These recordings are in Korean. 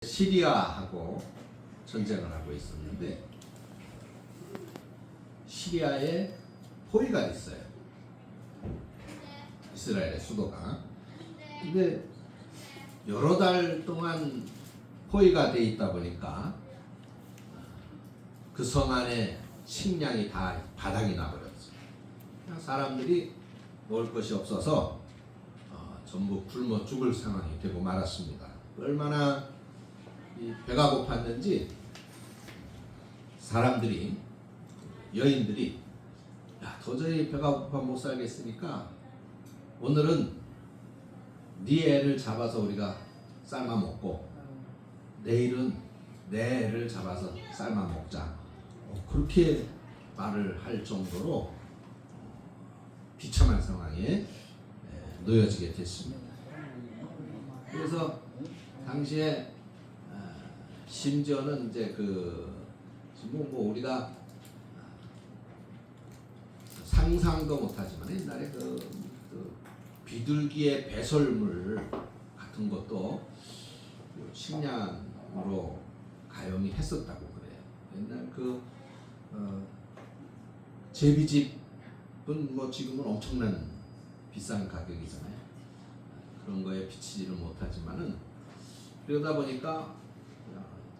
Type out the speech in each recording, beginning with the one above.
시리아하고 전쟁을 하고 있었는데 시리아에 포위가 있어요. 이스라엘의 수도가. 근데 여러 달 동안 포위가 돼 있다 보니까 그 성 안에 식량이 다 바닥이 나버렸어요. 사람들이 먹을 것이 없어서 전부 굶어 죽을 상황이 되고 말았습니다. 얼마나 배가 고팠는지 사람들이, 여인들이 도저히 배가 고파 못 살겠으니까 오늘은 네 애를 잡아서 우리가 삶아 먹고 내일은 내 애를 잡아서 삶아 먹자. 그렇게 말을 할 정도로 비참한 상황에 놓여지게 됐습니다. 그래서 당시에 심지어는 이제 뭐 우리가 상상도 못하지만 옛날에 그 비둘기의 배설물 같은 것도 식량으로 가용이 했었다고 그래요. 옛날 제비집은 뭐 지금은 엄청난 비싼 가격이잖아요. 그런 거에 비치지를 못하지만은 그러다 보니까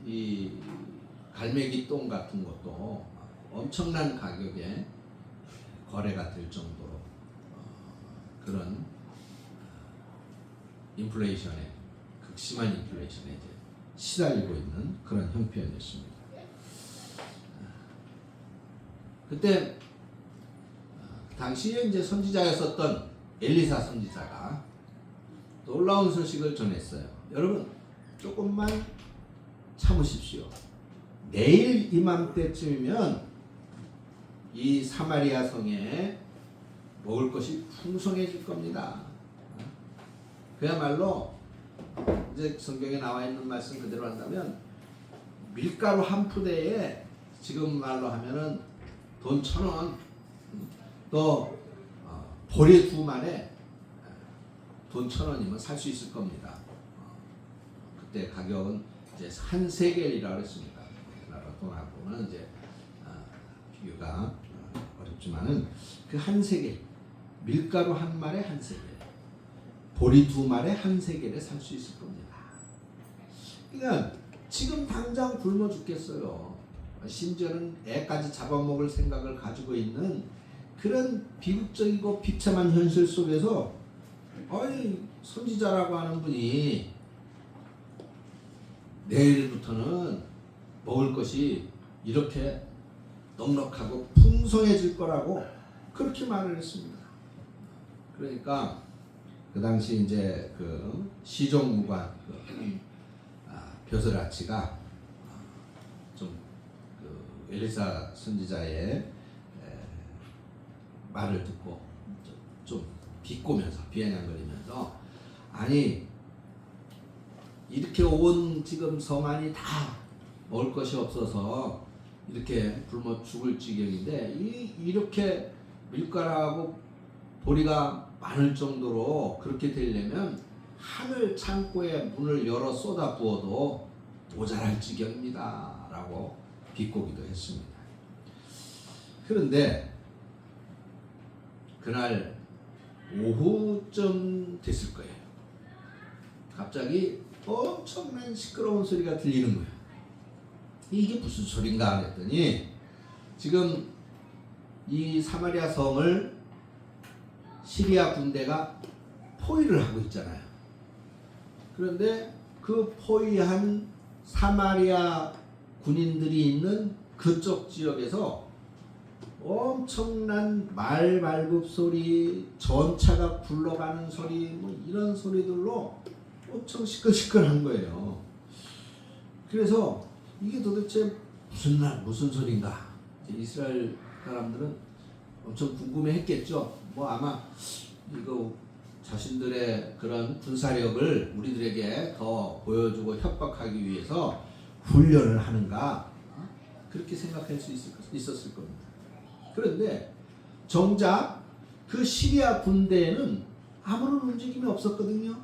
이 갈매기 똥 같은 것도 엄청난 가격에 거래가 될 정도로 그런 인플레이션에 극심한 인플레이션에 이제 시달리고 있는 그런 형편이었습니다. 그때 당시에 이제 선지자였었던 엘리사 선지자가 놀라운 소식을 전했어요. 여러분 조금만 참으십시오. 내일 이맘때쯤이면 이 사마리아 성에 먹을 것이 풍성해질 겁니다. 그야말로 이제 성경에 나와 있는 말씀 그대로 한다면 밀가루 한 푸대에 지금 말로 하면은 돈 1,000원, 또 보리 2마리에 돈 1,000원이면 살 수 있을 겁니다. 그때 가격은 이제 한 세겔이라고 했습니다. 우리나라 돈하고는 이제 비교가 어렵지만은 그 한 세겔, 밀가루 한 마리에 한 세겔, 보리 2마리에 한 세겔에 살 수 있을 겁니다. 그러니까 지금 당장 굶어 죽겠어요. 심지어는 애까지 잡아먹을 생각을 가지고 있는 그런 비극적이고 비참한 현실 속에서 선지자라고 하는 분이 내일부터는 먹을 것이 이렇게 넉넉하고 풍성해질 거라고 그렇게 말을 했습니다. 그러니까 그 당시 이제 그 시종무관 벼슬아치가 좀 엘리사 선지자의 말을 듣고 좀 비꼬면서 비아냥거리면서 아니 이렇게 온 지금 성 안이 다 먹을 것이 없어서 이렇게 굶어 죽을 지경인데 이렇게 밀가루하고 보리가 많을 정도로 그렇게 되려면 하늘 창고에 문을 열어 쏟아 부어도 모자랄 지경입니다 라고 비꼬기도 했습니다. 그런데 그날 오후쯤 됐을 거예요. 갑자기 엄청난 시끄러운 소리가 들리는 거예요. 이게 무슨 소린가 했더니 지금 이 사마리아 성을 시리아 군대가 포위를 하고 있잖아요. 그런데 그 포위한 사마리아 군인들이 있는 그쪽 지역에서 엄청난 말 발굽 소리, 전차가 굴러가는 소리, 뭐 이런 소리들로 엄청 시끌시끌한 거예요. 그래서 이게 도대체 무슨 소린가? 이스라엘 사람들은 엄청 궁금해했겠죠. 뭐 아마 이거 자신들의 그런 군사력을 우리들에게 더 보여주고 협박하기 위해서 훈련을 하는가 그렇게 생각할 수 있었을 겁니다. 그런데 정작 그 시리아 군대에는 아무런 움직임이 없었거든요.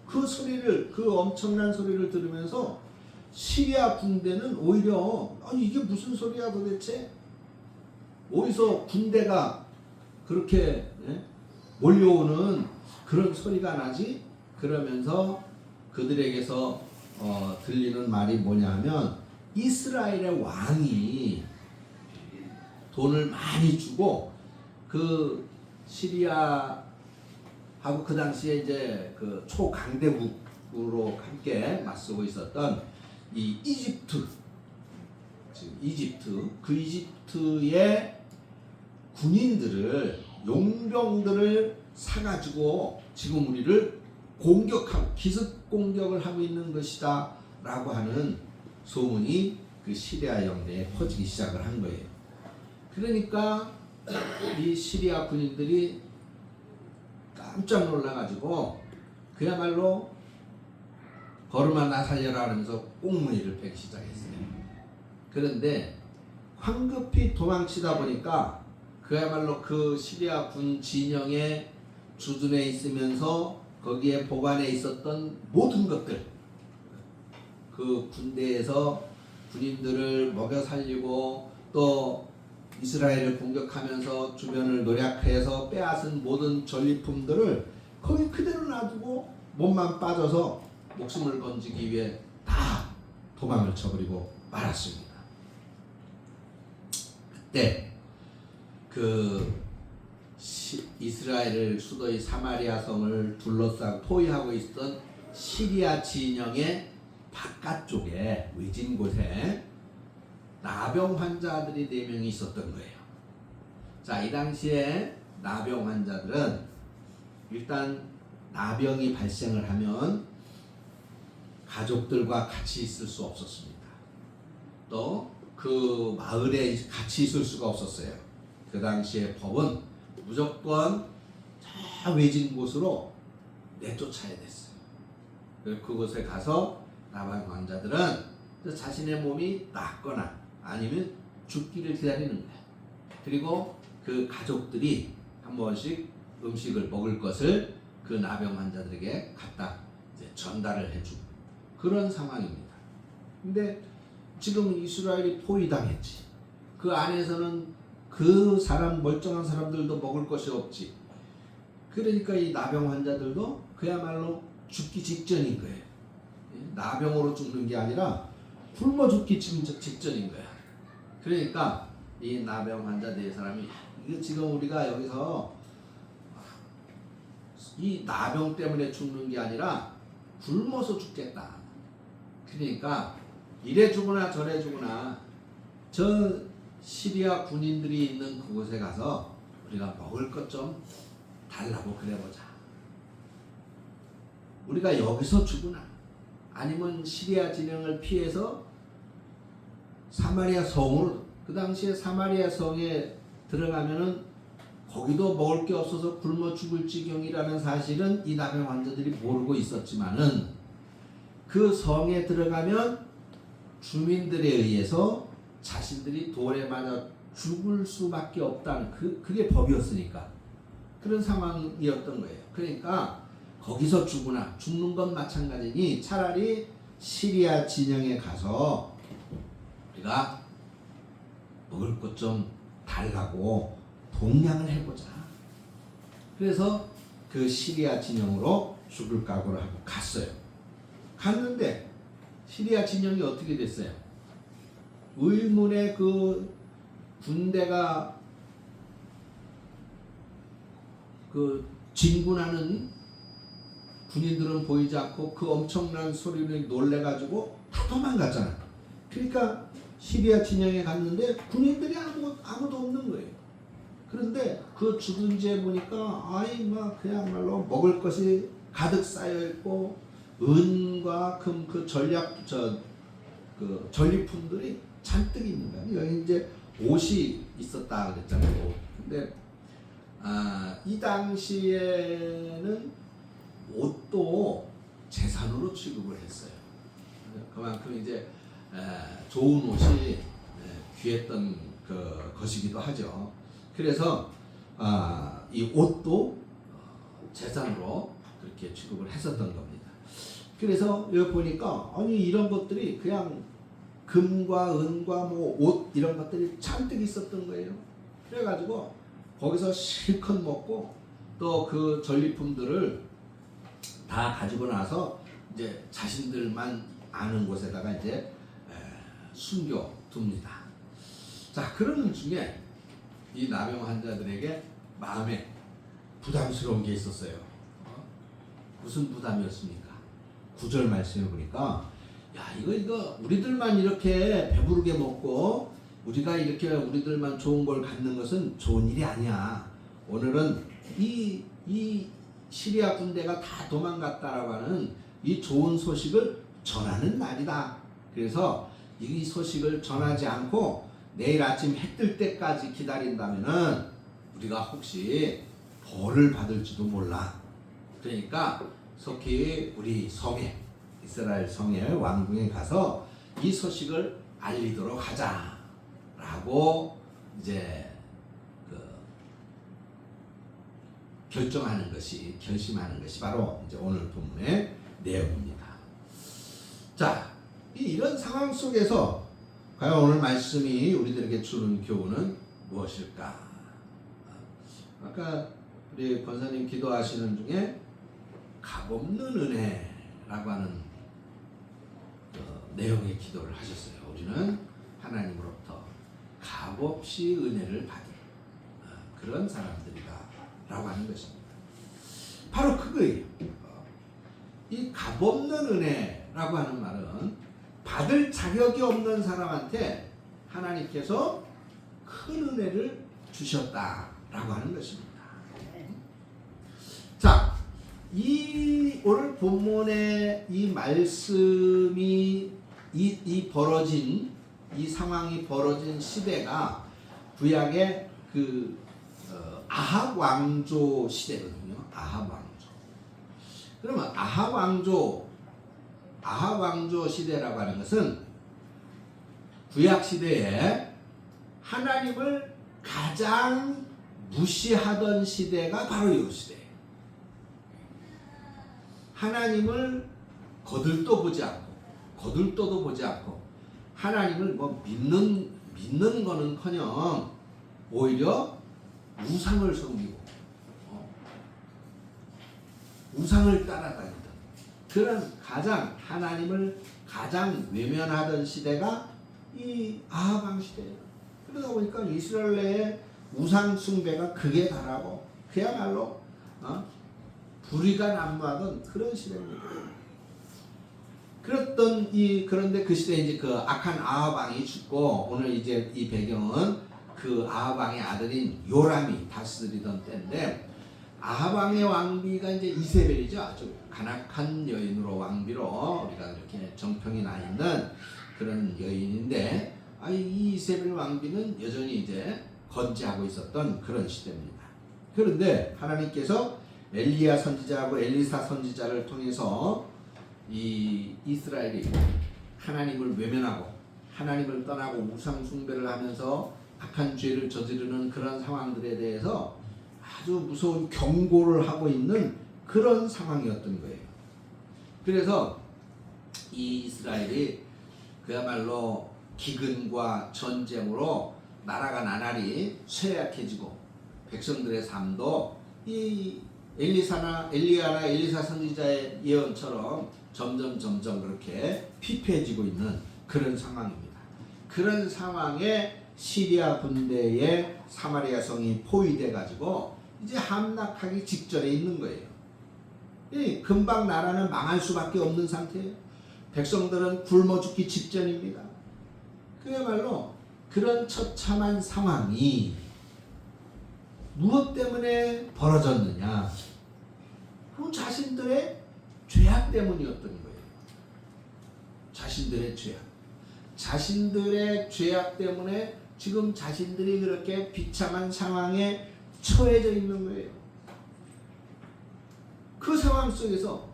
그 소리를, 그 엄청난 소리를 들으면서 시리아 군대는 오히려 아니 이게 무슨 소리야 도대체? 어디서 군대가 그렇게 몰려오는 그런 소리가 나지? 그러면서 그들에게서 들리는 말이 뭐냐 하면 이스라엘의 왕이 돈을 많이 주고 그 시리아하고 그 당시에 이제 그 초강대국으로 함께 맞서고 있었던 이 이집트, 그 이집트의 군인들을, 용병들을 사가지고 지금 우리를 공격하고 기습 공격을 하고 있는 것이다 라고 하는 소문이 그 시리아 영내에 퍼지기 시작을 한 거예요. 그러니까 이 시리아 군인들이 깜짝 놀라가지고 그야말로 걸음아 나 살려라 하면서 꽁무니를 패기 시작했어요. 그런데 황급히 도망치다 보니까 그야말로 그 시리아 군 진영의 주둔해 있으면서 거기에 보관해 있었던 모든 것들, 그 군대에서 군인들을 먹여 살리고 또 이스라엘을 공격하면서 주변을 노략해서 빼앗은 모든 전리품들을 거기 그대로 놔두고 몸만 빠져서 목숨을 건지기 위해 다 도망을 쳐버리고 말았습니다. 그때 그 이스라엘을 수도의 사마리아 성을 둘러싸고 포위하고 있던 시리아 진영의 바깥쪽에 외진 곳에 나병 환자들이 4명이 있었던 거예요. 자, 이 당시에 나병 환자들은 일단 나병이 발생을 하면 가족들과 같이 있을 수 없었습니다. 또 그 마을에 같이 있을 수가 없었어요. 그 당시에 법은 무조건 저 외진 곳으로 내쫓아야 됐어요. 그곳에 가서 나병 환자들은 자신의 몸이 낫거나 아니면 죽기를 기다리는 거예요. 그리고 그 가족들이 한 번씩 음식을 먹을 것을 그 나병 환자들에게 갖다 이제 전달을 해주고 그런 상황입니다. 근데 지금 이스라엘이 포위당했지. 그 안에서는 그 사람 멀쩡한 사람들도 먹을 것이 없지. 그러니까 이 나병 환자들도 그야말로 죽기 직전인 거예요. 나병으로 죽는 게 아니라 굶어 죽기 직전인 거야. 그러니까 이 나병 환자 4사람이 이거 지금 우리가 여기서 이 나병 때문에 죽는 게 아니라 굶어서 죽겠다. 그러니까 이래 죽으나 저래 죽으나 저 시리아 군인들이 있는 그곳에 가서 우리가 먹을 것 좀 달라고 그래보자. 우리가 여기서 죽으나 아니면 시리아 진영을 피해서 사마리아 성으로, 그 당시에 사마리아 성에 들어가면은 거기도 먹을 게 없어서 굶어 죽을 지경이라는 사실은 이 나병 환자들이 모르고 있었지만은 그 성에 들어가면 주민들에 의해서 자신들이 돌에 맞아 죽을 수밖에 없다는 그게 법이었으니까 그런 상황이었던 거예요. 그러니까 거기서 죽는 건 마찬가지니 차라리 시리아 진영에 가서 우리가 먹을 것 좀 달라고 동냥을 해보자. 그래서 그 시리아 진영으로 죽을 각오를 하고 갔어요. 갔는데 시리아 진영이 어떻게 됐어요? 의문의 그 군대가 그 진군하는 군인들은 보이지 않고 그 엄청난 소리를 놀래가지고 다 도망갔잖아. 그러니까 시리아 진영에 갔는데 군인들이 아무도 없는 거예요. 그런데 그 주둔지에 보니까 아이 막 그야말로 먹을 것이 가득 쌓여 있고 은과 금 그 그 전리품들이 잔뜩 있는 거예요. 여기 이제 옷이 있었다 그랬잖아요. 근데 이 당시에는 옷도 재산으로 취급을 했어요. 그만큼 이제 좋은 옷이 귀했던 것이기도 하죠. 그래서 이 옷도 재산으로 그렇게 취급을 했었던 겁니다. 그래서 여기 보니까 아니 이런 것들이 그냥 금과 은과 뭐 옷 이런 것들이 잔뜩 있었던 거예요. 그래가지고 거기서 실컷 먹고 또 그 전리품들을 다 가지고 나서 이제 자신들만 아는 곳에다가 이제 숨겨 둡니다. 자, 그러는 중에 이 나병 환자들에게 마음에 부담스러운 게 있었어요. 무슨 부담이었습니까? 9절 말씀해 보니까 야 이거 우리들만 이렇게 배부르게 먹고 우리가 이렇게 우리들만 좋은 걸 갖는 것은 좋은 일이 아니야. 오늘은 이 시리아 군대가 다 도망갔다라고 하는 이 좋은 소식을 전하는 날이다. 그래서 이 소식을 전하지 않고 내일 아침 해 뜰 때까지 기다린다면은 우리가 혹시 벌을 받을지도 몰라. 그러니까 속히 우리 성에 이스라엘 성의 왕궁에 가서 이 소식을 알리도록 하자라고 이제 결심하는 것이 바로 이제 오늘 본문의 내용입니다. 자, 이런 상황 속에서 과연 오늘 말씀이 우리들에게 주는 교훈은 무엇일까? 아까 우리 권사님 기도하시는 중에 값없는 은혜라고 하는 내용의 기도를 하셨어요. 우리는 하나님으로부터 값없이 은혜를 받은 그런 사람들이다 라고 하는 것입니다. 바로 그거예요. 이 값없는 은혜라고 하는 말은 받을 자격이 없는 사람한테 하나님께서 큰 은혜를 주셨다라고 하는 것입니다. 자, 이 오늘 본문의 이 말씀이 이 벌어진 이 상황이 벌어진 시대가 구약의 그 아합 왕조 시대거든요. 아합 왕조. 그러면 아합 왕조 시대라고 하는 것은 구약 시대에 하나님을 가장 무시하던 시대가 바로 이 시대예요. 하나님을 거들떠도 보지 않고 하나님을 뭐 믿는 거는커녕 오히려 우상을 섬기고 우상을 따라다니던 그런 하나님을 가장 외면하던 시대가 이 아합 왕 시대예요. 그러다 보니까 이스라엘 내에 우상 숭배가 극에 달하고 그야말로 불의가 난무하던 그런 시대입니다. 그런데 그 시대에 이제 그 악한 아합 왕이 죽고 오늘 이제 이 배경은 그 아합 왕의 아들인 요람이 다스리던 때인데 아합 왕의 왕비가 이제 이세벨이죠. 아주 간악한 여인으로 왕비로 우리가 이렇게 정평이 나 있는 그런 여인인데 이 이세벨 왕비는 여전히 이제 건재하고 있었던 그런 시대입니다. 그런데 하나님께서 엘리야 선지자하고 엘리사 선지자를 통해서 이 이스라엘이 하나님을 외면하고 하나님을 떠나고 우상 숭배를 하면서 악한 죄를 저지르는 그런 상황들에 대해서 아주 무서운 경고를 하고 있는 그런 상황이었던 거예요. 그래서 이 이스라엘이 그야말로 기근과 전쟁으로 나라가 나날이 쇠약해지고 백성들의 삶도 이 엘리야나 엘리사 선지자의 예언처럼 점점 그렇게 피폐해지고 있는 그런 상황입니다. 그런 상황에 시리아 군대의 사마리아 성이 포위돼 가지고 이제 함락하기 직전에 있는 거예요. 금방 나라는 망할 수밖에 없는 상태예요. 백성들은 굶어 죽기 직전입니다. 그야말로 그런 처참한 상황이 무엇 때문에 벌어졌느냐? 그 자신들의 죄악 때문이었던 거예요. 자신들의 죄악 때문에 지금 자신들이 그렇게 비참한 상황에 처해져 있는 거예요. 그 상황 속에서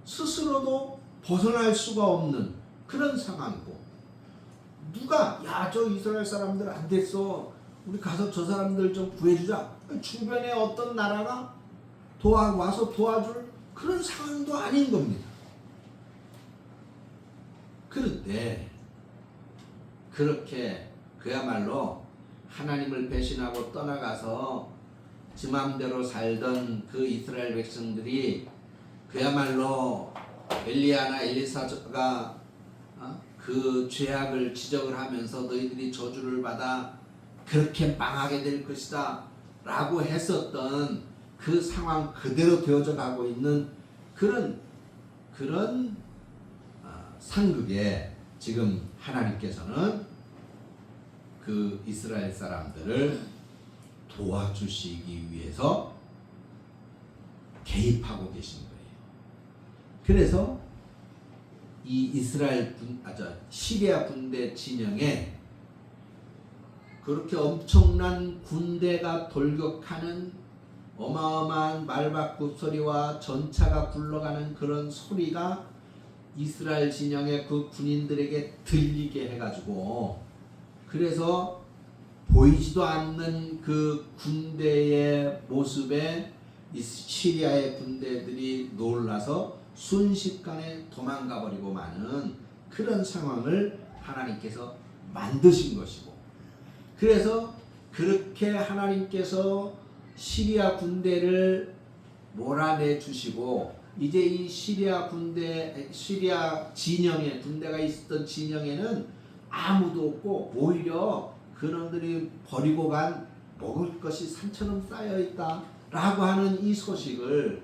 스스로도 벗어날 수가 없는 그런 상황이고 누가 저 이스라엘 사람들 안 됐어. 우리 가서 저 사람들 좀 구해주자. 주변에 어떤 나라가 와서 도와줄 그런 상황도 아닌 겁니다. 그런데 그렇게 그야말로 하나님을 배신하고 떠나가서 지 맘대로 살던 그 이스라엘 백성들이 그야말로 엘리야나 엘리사가 그 죄악을 지적을 하면서 너희들이 저주를 받아 그렇게 망하게 될 것이다 라고 했었던 그 상황 그대로 되어져 가고 있는 그런 상극에 지금 하나님께서는 그 이스라엘 사람들을 도와주시기 위해서 개입하고 계신 거예요. 그래서 이 시리아 군대 진영에 그렇게 엄청난 군대가 돌격하는 어마어마한 말박부 소리와 전차가 굴러가는 그런 소리가 이스라엘 진영의 그 군인들에게 들리게 해가지고, 그래서 보이지도 않는 그 군대의 모습에 이 시리아의 군대들이 놀라서 순식간에 도망가 버리고 마는 그런 상황을 하나님께서 만드신 것이고, 그래서 그렇게 하나님께서 시리아 군대를 몰아내 주시고, 이제 이 시리아 진영에 군대가 있었던 진영에는 아무도 없고 오히려 그놈들이 버리고 간 먹을 것이 산처럼 쌓여 있다라고 하는 이 소식을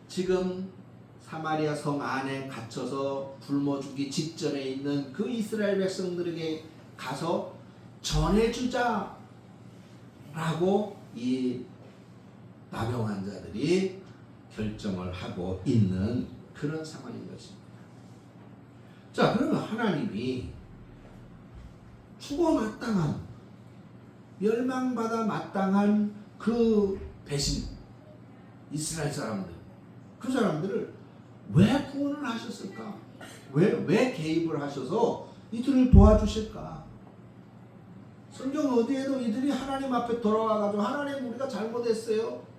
지금 사마리아 성 안에 갇혀서 굶어 죽기 직전에 있는 그 이스라엘 백성들에게 가서 전해주자라고 이 나병 환자들이 결정을 하고 있는 그런 상황인 것입니다. 자, 그러면 하나님이 죽어 마땅한, 멸망받아 마땅한 그 배신, 이스라엘 사람들, 그 사람들을 왜 구원을 하셨을까? 왜 개입을 하셔서 이들을 도와주실까? 성경 어디에도 이들이 하나님 앞에 돌아와가지고, 하나님 우리가 잘못했어요,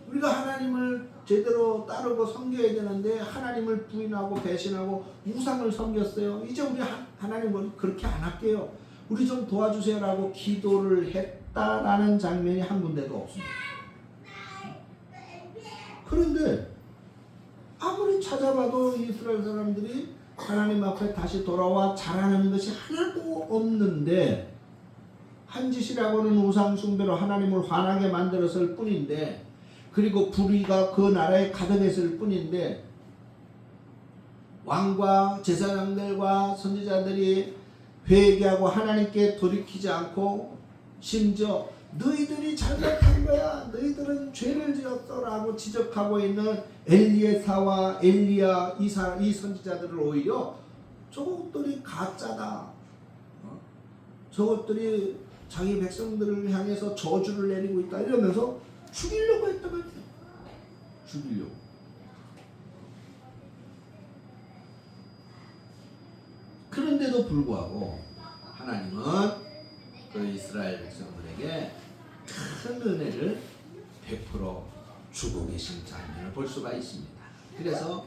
우리가 하나님을 제대로 따르고 섬겨야 되는데 하나님을 부인하고 배신하고 우상을 섬겼어요, 이제 우리 하나님은 그렇게 안 할게요, 우리 좀 도와주세요 라고 기도를 했다라는 장면이 한 군데도 없습니다. 그런데 아무리 찾아봐도 이스라엘 사람들이 하나님 앞에 다시 돌아와 자라는 것이 하나도 없는데, 한 짓이라고는 우상 숭배로 하나님을 화나게 만들었을 뿐인데, 그리고 불의가 그 나라에 가득했을 뿐인데, 왕과 제사장들과 선지자들이 회개하고 하나님께 돌이키지 않고, 심지어 너희들이 잘못한 거야, 너희들은 죄를 지었어라고 지적하고 있는 엘리에사와 엘리야 이 선지자들을 오히려 저것들이 가짜다, 저것들이 자기 백성들을 향해서 저주를 내리고 있다 이러면서 죽이려고 했단 말이에요. 죽이려고. 그런데도 불구하고 하나님은 그 이스라엘 백성들에게 큰 은혜를 베풀어 주고 계신 장면을 볼 수가 있습니다. 그래서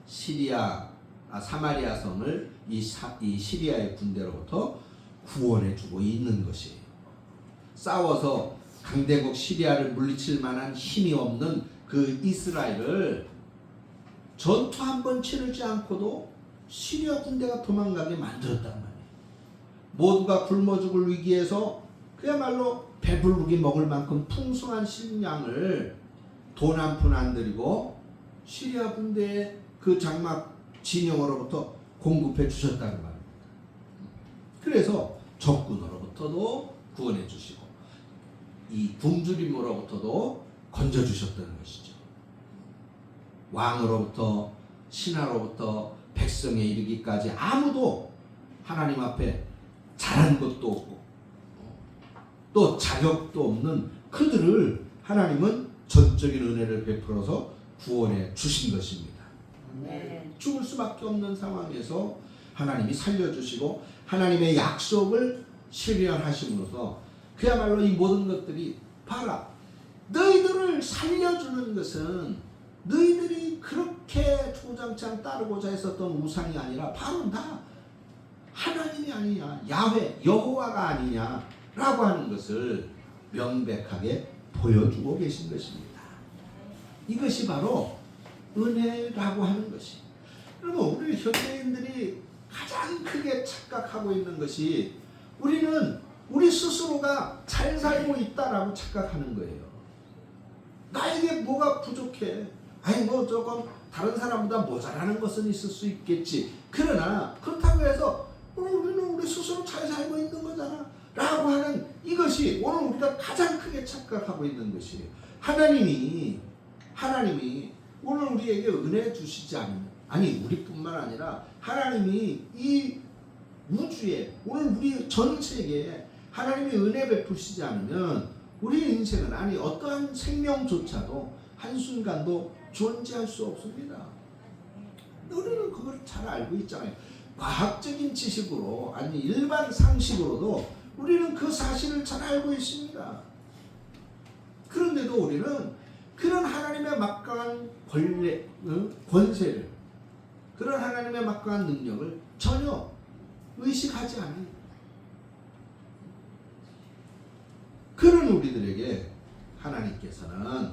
사마리아 성을 이 시리아의 군대로부터 구원해 주고 있는 것이에요. 싸워서 강대국 시리아를 물리칠 만한 힘이 없는 그 이스라엘을 전투 한 번 치르지 않고도 시리아 군대가 도망가게 만들었단 말이에요. 모두가 굶어 죽을 위기에서 그야말로 배부르게 먹을 만큼 풍성한 식량을 돈 한 푼 안 들이고 시리아 군대의 그 장막 진영으로부터 공급해 주셨다는 말입니다. 그래서 적군으로부터도 구원해 주시고 이 굶주림으로부터도 건져 주셨다는 것이죠. 왕으로부터 신하로부터 백성에 이르기까지 아무도 하나님 앞에 잘한 것도 없고 또 자격도 없는 그들을 하나님은 전적인 은혜를 베풀어서 구원해 주신 것입니다. 죽을 수밖에 없는 상황에서 하나님이 살려주시고 하나님의 약속을 실현하심으로써 그야말로 이 모든 것들이 봐라, 너희들을 살려주는 것은 너희들이 그렇게 주장창 따르고자 했었던 우상이 아니라 바로 나 하나님이 아니냐, 야훼 여호와가 아니냐라고 하는 것을 명백하게 보여주고 계신 것입니다. 이것이 바로 은혜라고 하는 것이. 그러면 우리 현대인들이 가장 크게 착각하고 있는 것이 우리는 우리 스스로가 잘 살고 있다라고 착각하는 거예요. 나에게 뭐가 부족해? 아니 뭐 조금 다른 사람보다 모자라는 것은 있을 수 있겠지. 그러나 그렇다고 해서 우리는 우리 스스로 잘 살고 있는 거잖아 라고 하는 이것이 오늘 우리가 가장 크게 착각하고 있는 것이에요. 하나님이 오늘 우리에게 은혜 주시지 않으면, 아니 우리뿐만 아니라 하나님이 이 우주에 오늘 우리 전 세계에 하나님이 은혜 베푸시지 않으면 우리 인생은, 아니 어떠한 생명조차도 한순간도 존재할 수 없습니다. 우리는 그걸 잘 알고 있잖아요. 과학적인 지식으로, 아니 일반 상식으로도 우리는 그 사실을 잘 알고 있습니다. 그런데도 우리는 그런 하나님의 막강한 권세를, 그런 하나님의 막강한 능력을 전혀 의식하지 않아요. 그런 우리들에게 하나님께서는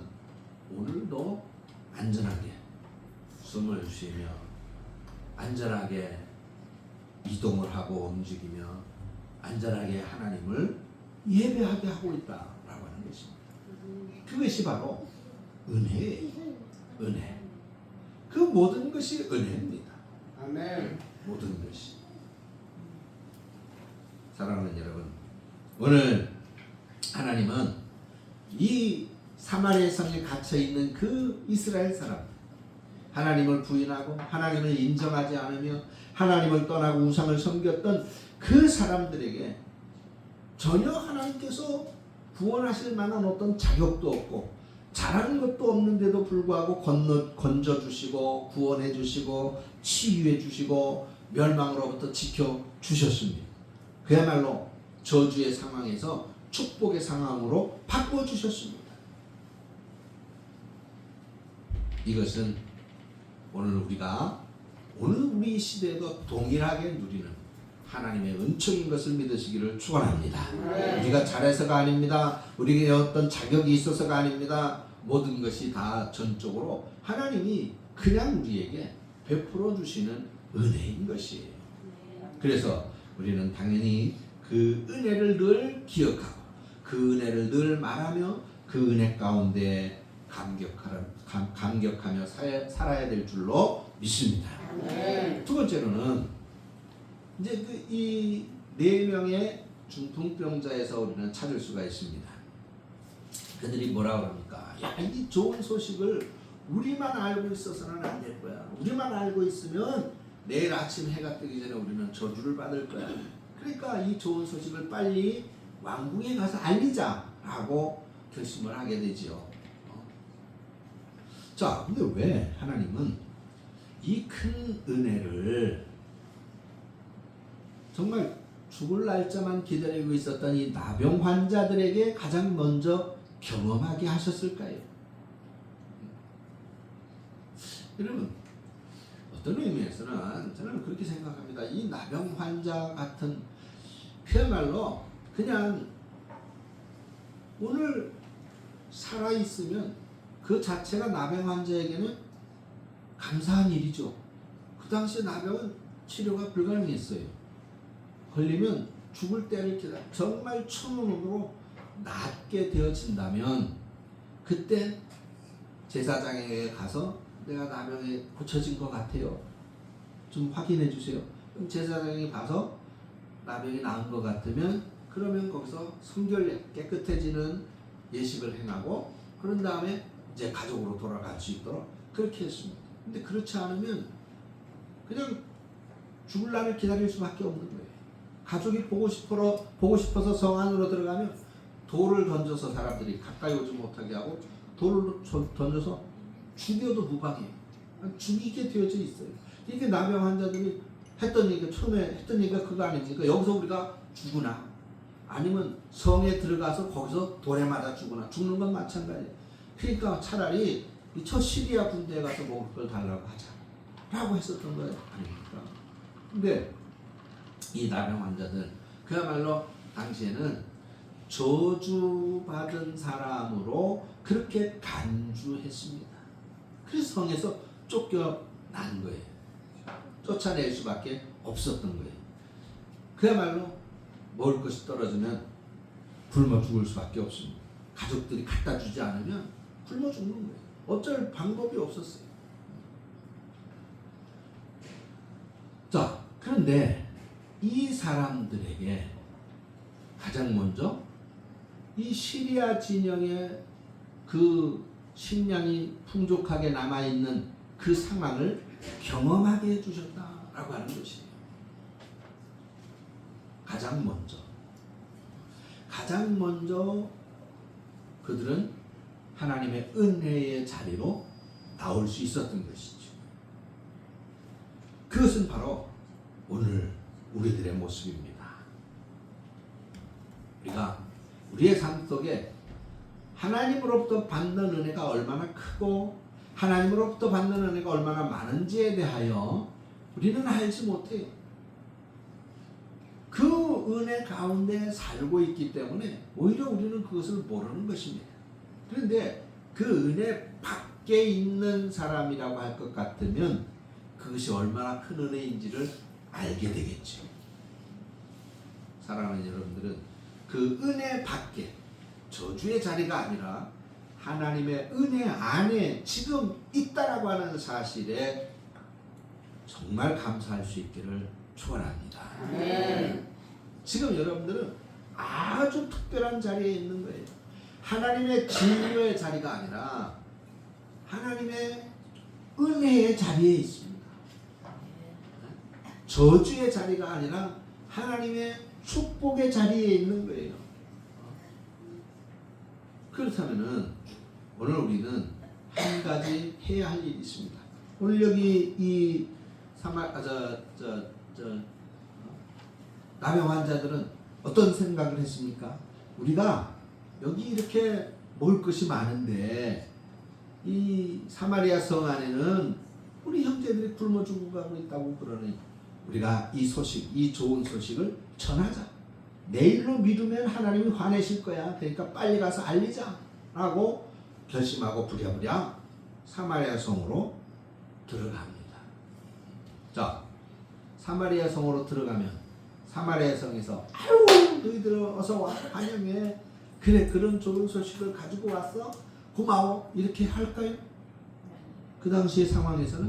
오늘도 안전하게 숨을 쉬며 안전하게 이동을 하고 움직이며 안전하게 하나님을 예배하게 하고 있다라고 하는 것입니다. 그것이 바로 은혜예요. 은혜. 그 모든 것이 은혜입니다. 아멘. 모든 것이. 사랑하는 여러분, 오늘 하나님은 이 사마리아 성에 갇혀 있는 그 이스라엘 사람, 하나님을 부인하고 하나님을 인정하지 않으며 하나님을 떠나고 우상을 섬겼던 그 사람들에게 전혀 하나님께서 구원하실 만한 어떤 자격도 없고 잘하는 것도 없는데도 불구하고 건져주시고 구원해주시고 치유해주시고 멸망으로부터 지켜주셨습니다. 그야말로 저주의 상황에서 축복의 상황으로 바꿔주셨습니다. 이것은 오늘 우리 시대에도 동일하게 누리는 하나님의 은총인 것을 믿으시기를 축원합니다. 우리가 잘해서가 아닙니다. 우리에게 어떤 자격이 있어서가 아닙니다. 모든 것이 다 전적으로 하나님이 그냥 우리에게 베풀어 주시는 은혜인 것이에요. 그래서 우리는 당연히 그 은혜를 늘 기억하고 그 은혜를 늘 말하며 그 은혜 가운데 감격하며 살아야 될 줄로 믿습니다. 두 번째로는 이제 이 4명의 중풍병자에서 우리는 찾을 수가 있습니다. 그들이 뭐라고 합니까? 야, 이 좋은 소식을 우리만 알고 있어서는 안 될 거야. 우리만 알고 있으면 내일 아침 해가 뜨기 전에 우리는 저주를 받을 거야. 그러니까 이 좋은 소식을 빨리 왕궁에 가서 알리자라고 결심을 하게 되지요. 자, 근데 왜 하나님은 이 큰 은혜를 정말 죽을 날짜만 기다리고 있었던 이 나병 환자들에게 가장 먼저 경험하게 하셨을까요? 여러분, 어떤 의미에서는 저는 그렇게 생각합니다. 이 나병 환자 같은 그야말로 그냥 오늘 살아있으면 그 자체가 나병 환자에게는 감사한 일이죠. 그 당시에 나병은 치료가 불가능했어요. 걸리면 죽을 때를 기다려 정말 천운으로 낫게 되어진다면 그때 제사장에게 가서 내가 나병에 고쳐진 것 같아요. 좀 확인해 주세요. 그럼 제사장이 가서 나병이 나은 것 같으면 그러면 거기서 성결 깨끗해지는 예식을 행하고 그런 다음에 이제 가족으로 돌아갈 수 있도록 그렇게 했습니다. 근데 그렇지 않으면 그냥 죽을 날을 기다릴 수밖에 없는 거예요. 가족이 보고 싶어서 성 안으로 들어가면 돌을 던져서 사람들이 가까이 오지 못하게 하고 돌을 던져서 죽여도 무방해요. 죽이게 되어져 있어요. 이게 나병 환자들이 처음에 했던 얘기가 그거 아닙니까? 여기서 우리가 죽으나 아니면 성에 들어가서 거기서 돌에 맞아 죽으나 죽는 건 마찬가지예요. 그러니까 차라리 저 시리아 군대에 가서 먹을 걸 달라고 하자 라고 했었던 거예요. 아닙니까? 근데 이 나병 환자들 그야말로 당시에는 저주받은 사람으로 그렇게 간주했습니다. 그래서 성에서 쫓겨난 거예요. 쫓아낼 수밖에 없었던 거예요. 그야말로 먹을 것이 떨어지면 굶어 죽을 수밖에 없습니다. 가족들이 갖다 주지 않으면 굶어 죽는 거예요. 어쩔 방법이 없었어요. 자, 그런데 이 사람들에게 가장 먼저 이 시리아 진영의 그 식량이 풍족하게 남아있는 그 상황을 경험하게 해주셨다라고 하는 것이에요. 가장 먼저 그들은 하나님의 은혜의 자리로 나올 수 있었던 것이죠. 그것은 바로 오늘 우리들의 모습입니다. 우리가 우리의 삶 속에 하나님으로부터 받는 은혜가 얼마나 크고 하나님으로부터 받는 은혜가 얼마나 많은지에 대하여 우리는 알지 못해요. 그 은혜 가운데 살고 있기 때문에 오히려 우리는 그것을 모르는 것입니다. 그런데 그 은혜 밖에 있는 사람이라고 할 것 같으면 그것이 얼마나 큰 은혜인지를 알게 되겠죠. 사랑하는 여러분들은 그 은혜 밖에 저주의 자리가 아니라 하나님의 은혜 안에 지금 있다라고 하는 사실에 정말 감사할 수 있기를 축원합니다. 지금 여러분들은 아주 특별한 자리에 있는 거예요. 하나님의 진료의 자리가 아니라 하나님의 은혜의 자리에 있습니다. 저주의 자리가 아니라 하나님의 축복의 자리에 있는 거예요. 그렇다면은 오늘 우리는 한 가지 해야 할 일이 있습니다. 오늘 여기 이 나병 환자들은 어떤 생각을 했습니까? 우리가 여기 이렇게 먹을 것이 많은데 이 사마리아 성 안에는 우리 형제들이 굶어 죽어가고 있다고 그러니 우리가 이 소식, 이 좋은 소식을 전하자. 내일로 미루면 하나님이 화내실 거야. 그러니까 빨리 가서 알리자 라고 결심하고 부랴부랴 사마리아 성으로 들어갑니다. 자, 사마리아 성으로 들어가면 사마리아 성에서 아유 너희들 어서 와 환영해. 그래 그런 좋은 소식을 가지고 왔어? 고마워. 이렇게 할까요? 그 당시의 상황에서는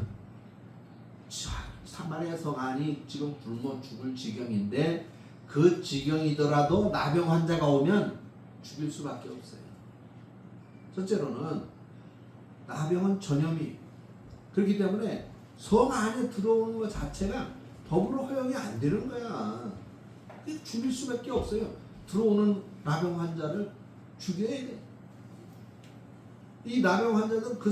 사마리아 성 안이 지금 굶어 죽을 지경인데 그 지경이더라도 나병 환자가 오면 죽일 수밖에 없어요. 첫째로는 나병은 전염이 그렇기 때문에 성 안에 들어오는 것 자체가 법으로 허용이 안 되는 거야. 죽일 수밖에 없어요. 들어오는 나병 환자를 죽여야 돼. 이 나병 환자는 그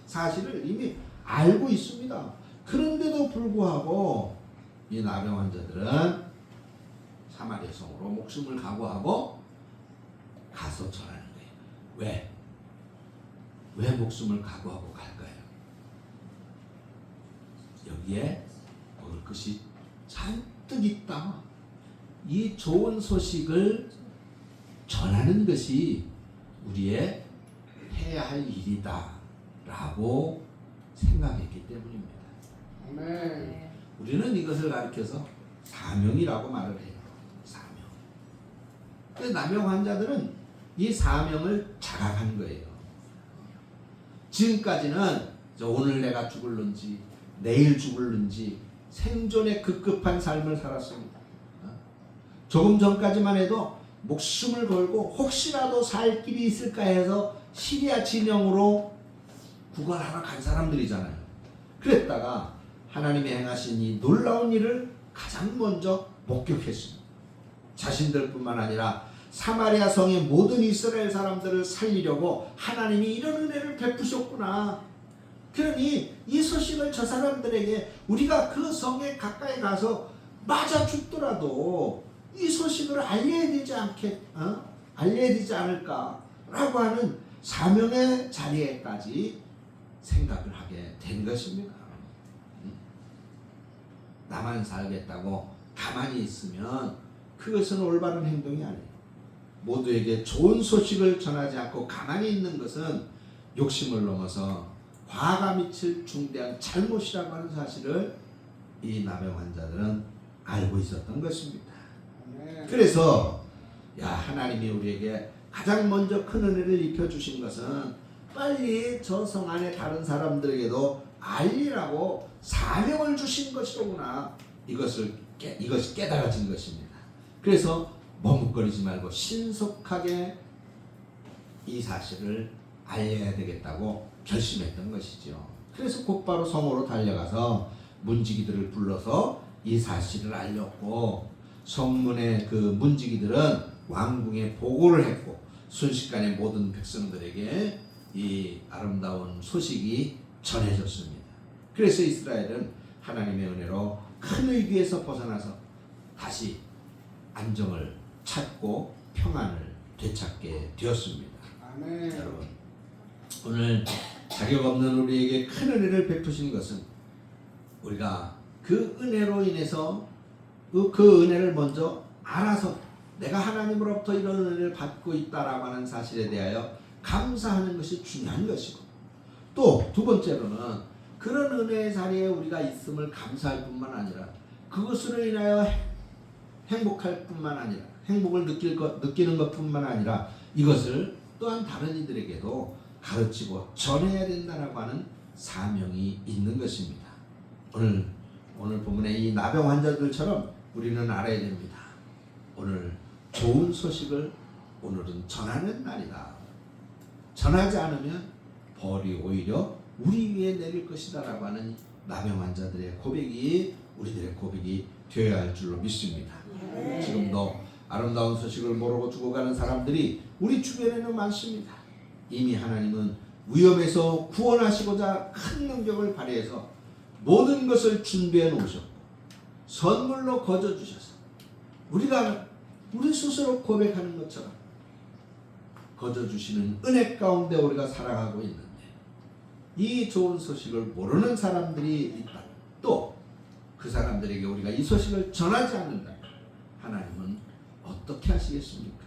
사실을 이미 알고 있습니다. 그런데도 불구하고 이 나병 환자들은 사마리아 성으로 목숨을 각오하고 가서 전하는 거예요. 왜 목숨을 각오하고 갈까요? 여기에 먹을 것이 잔뜩 있다. 이 좋은 소식을 전하는 것이 우리의 해야 할 일이다 라고 생각했기 때문입니다. 아멘. 우리는 이것을 가리켜서 사명이라고 말을 해요. 사명. 그래서 나병 환자들은 이 사명을 자각한 거예요. 지금까지는 오늘 내가 죽을는지 내일 죽을는지 생존에 급급한 삶을 살았습니다. 조금 전까지만 해도 목숨을 걸고 혹시라도 살 길이 있을까 해서 시리아 진영으로 구걸하러 간 사람들이잖아요. 그랬다가 하나님이 행하신 이 놀라운 일을 가장 먼저 목격했습니다. 자신들뿐만 아니라 사마리아 성의 모든 이스라엘 사람들을 살리려고 하나님이 이런 은혜를 베푸셨구나. 그러니 이 소식을 저 사람들에게 우리가 그 성에 가까이 가서 맞아 죽더라도 이 소식을 알려야 되지 알려야 되지 않을까라고 하는 사명의 자리에까지 생각을 하게 된 것입니다. 나만 살겠다고 가만히 있으면 그것은 올바른 행동이 아니에요. 모두에게 좋은 소식을 전하지 않고 가만히 있는 것은 욕심을 넘어서 화가 미칠 중대한 잘못이라고 하는 사실을 이 나병 환자들은 알고 있었던 것입니다. 그래서 하나님이 우리에게 가장 먼저 큰 은혜를 입혀주신 것은 빨리 저 성 안에 다른 사람들에게도 알리라고 사명을 주신 것이로구나. 이것이 깨달아진 것입니다. 그래서 머뭇거리지 말고 신속하게 이 사실을 알려야 되겠다고 결심했던 것이죠. 그래서 곧바로 성으로 달려가서 문지기들을 불러서 이 사실을 알렸고, 성문의 그 문지기들은 왕궁에 보고를 했고, 순식간에 모든 백성들에게 이 아름다운 소식이 전해졌습니다. 그래서 이스라엘은 하나님의 은혜로 큰 위기에서 벗어나서 다시 안정을 찾고 평안을 되찾게 되었습니다. 아멘. 여러분, 오늘 자격 없는 우리에게 큰 은혜를 베푸신 것은 우리가 그 은혜로 인해서 그 은혜를 먼저 알아서 내가 하나님으로부터 이런 은혜를 받고 있다라고 하는 사실에 대하여 감사하는 것이 중요한 것이고, 또 두 번째로는 그런 은혜의 자리에 우리가 있음을 감사할 뿐만 아니라 그것으로 인하여 행복할 뿐만 아니라 행복을 느끼는 것뿐만 아니라 이것을 또한 다른 이들에게도 가르치고 전해야 된다라고 하는 사명이 있는 것입니다. 오늘 본문의 이 나병 환자들처럼 우리는 알아야 됩니다. 오늘 좋은 소식을 오늘은 전하는 날이다. 전하지 않으면 벌이 오히려 우리 위에 내릴 것이다 라고 하는 나병 환자들의 고백이 우리들의 고백이 되어야 할 줄로 믿습니다. 지금도 아름다운 소식을 모르고 죽어가는 사람들이 우리 주변에는 많습니다. 이미 하나님은 위험에서 구원하시고자 큰 능력을 발휘해서 모든 것을 준비해 놓으셨고 선물로 거저 주셔서 우리 스스로 고백하는 것처럼 거저 주시는 은혜 가운데 우리가 살아가고 있는데, 이 좋은 소식을 모르는 사람들이 있다. 또 그 사람들에게 우리가 이 소식을 전하지 않는다. 하나님은 어떻게 하시겠습니까?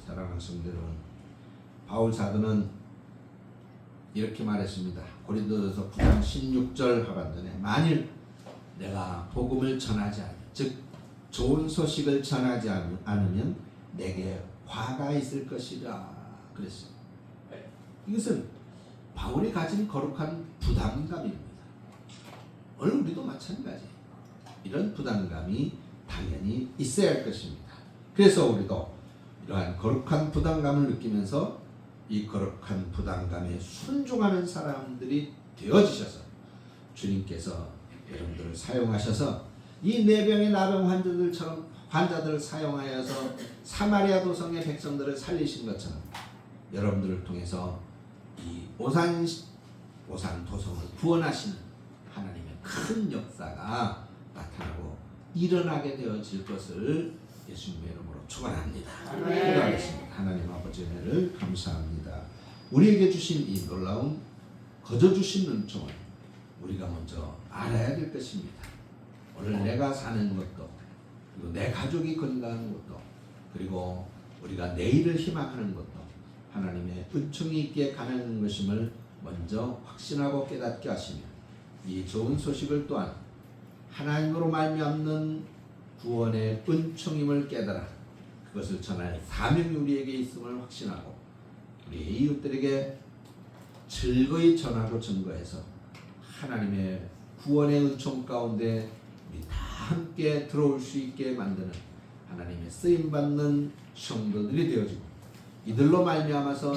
사랑하는 성도 여러분, 바울 사도는 이렇게 말했습니다. 고린도전서 9장 16절 하반전에 만일 내가 복음을 전하지 않으면, 즉 좋은 소식을 전하지 않으면 내게 화가 있을 것이라 그랬어요. 이것은 바울이 가진 거룩한 부담감입니다. 오늘 우리도 마찬가지예요. 이런 부담감이 당연히 있어야 할 것입니다. 그래서 우리도 이러한 거룩한 부담감을 느끼면서 이 거룩한 부담감에 순종하는 사람들이 되어지셔서 주님께서 여러분들을 사용하셔서 이 내병의 나병 환자들을 사용하여서 사마리아 도성의 백성들을 살리신 것처럼 여러분들을 통해서 이 오산 도성을 구원하시는 하나님의 큰 역사가 나타나고 일어나게 되어질 것을 예수님의 이름으로 축원합니다. 기도하겠습니다. 하나님 아버지 은혜를 감사합니다. 우리에게 주신 이 놀라운 거저 주신 은총을 우리가 먼저 알아야 될 것입니다. 오늘 내가 사는 것도, 그리고 내 가족이 건강한 것도, 그리고 우리가 내일을 희망하는 것도 하나님의 은총이 있게 가는 것임을 먼저 확신하고 깨닫게 하시며, 이 좋은 소식을 또한 하나님으로 말미암는 구원의 은총임을 깨달아 그것을 전할 사명이 우리에게 있음을 확신하고 우리 이웃들에게 즐거이 전하고 증거해서 하나님의 구원의 은총 가운데 우리 다 함께 들어올 수 있게 만드는 하나님의 쓰임받는 성도들이 되어지고, 이들로 말미암아서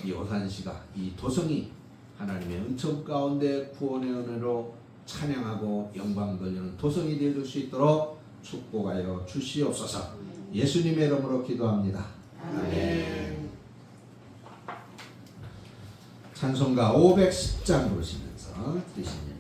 이 오산시가, 이 도성이 하나님의 은총 가운데 구원의 은혜로 찬양하고 영광 돌리는 도성이 되어줄 수 있도록 축복하여 주시옵소서. 예수님의 이름으로 기도합니다. 아멘. 찬송가 510장 부르시면서 드리십니다.